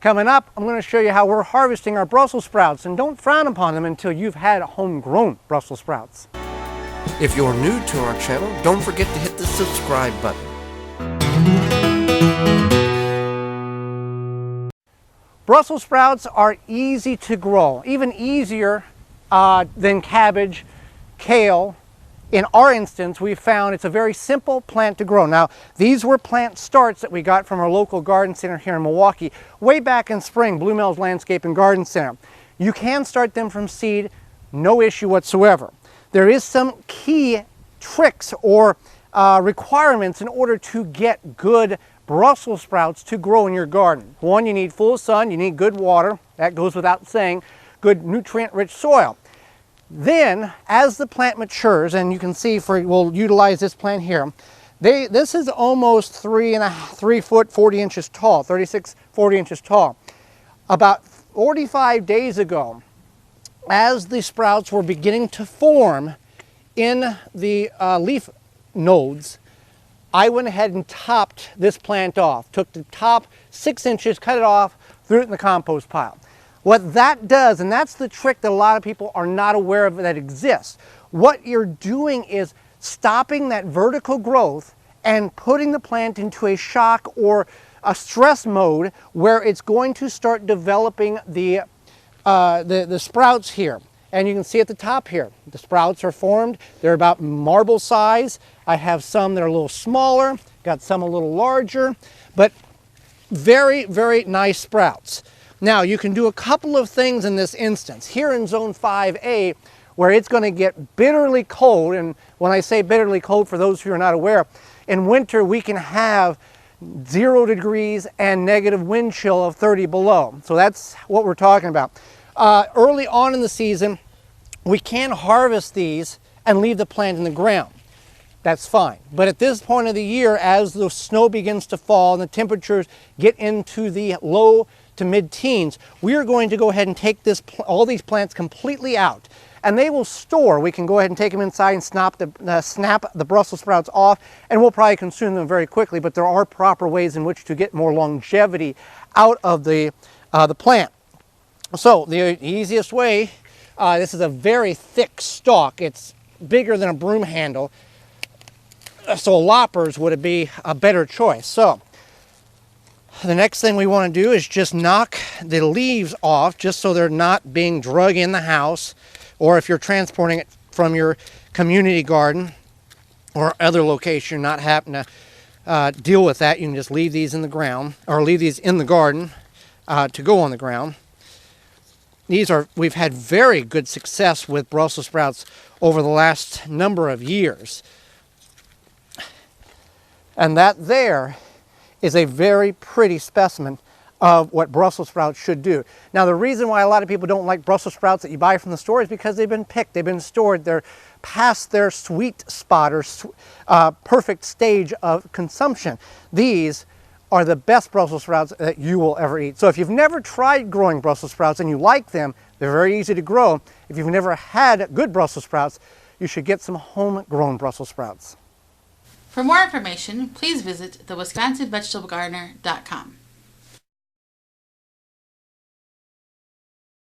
Coming up, I'm going to show you how we're harvesting our Brussels sprouts, and don't frown upon them until you've had homegrown Brussels sprouts. If you're new to our channel, don't forget to hit the subscribe button. Brussels sprouts are easy to grow, even easier than cabbage, kale. In our instance, we found it's a very simple plant to grow. Now, these were plant starts that we got from our local garden center here in Milwaukee way back in spring, Blue Mills Landscape and Garden Center. You can start them from seed, no issue whatsoever. There is some key tricks or requirements in order to get good Brussels sprouts to grow in your garden. One, you need full sun, you need good water, that goes without saying, good nutrient-rich soil. Then, as the plant matures, and you can see, we'll utilize this plant here, this is almost 3 foot 40 inches tall, 36, 40 inches tall. About 45 days ago, as the sprouts were beginning to form in the leaf nodes, I went ahead and topped this plant off, took the top 6 inches, cut it off, threw it in the compost pile. What that does, and that's the trick that a lot of people are not aware of that exists, what you're doing is stopping that vertical growth and putting the plant into a shock or a stress mode where it's going to start developing the sprouts here. And you can see at the top here, the sprouts are formed. They're about marble size. I have some that are a little smaller, got some a little larger, but very, very nice sprouts. Now, you can do a couple of things in this instance. Here in Zone 5A, where it's going to get bitterly cold, and when I say bitterly cold, for those who are not aware, in winter we can have 0 degrees and negative wind chill of 30 below. So that's what we're talking about. Early on in the season, we can harvest these and leave the plant in the ground. That's fine. But at this point of the year, as the snow begins to fall and the temperatures get into the low to mid-teens, we are going to go ahead and take all these plants completely out, and they will store. We can go ahead and take them inside and snap the Brussels sprouts off, and we'll probably consume them very quickly, but there are proper ways in which to get more longevity out of the plant. So the easiest way, this is a very thick stalk. It's bigger than a broom handle, so loppers would be a better choice. So the next thing we want to do is just knock the leaves off, just so they're not being drug in the house, or if you're transporting it from your community garden or other location, not having to deal with that. You can just leave these in the ground, or leave these in the garden to go on the ground. We've had very good success with Brussels sprouts over the last number of years. And that there is a very pretty specimen of what Brussels sprouts should do. Now, the reason why a lot of people don't like Brussels sprouts that you buy from the store is because they've been picked, they've been stored, they're past their sweet spot or perfect stage of consumption. These are the best Brussels sprouts that you will ever eat. So if you've never tried growing Brussels sprouts and you like them, they're very easy to grow. If you've never had good Brussels sprouts, you should get some homegrown Brussels sprouts. For more information, please visit thewisconsinvegetablegardener.com.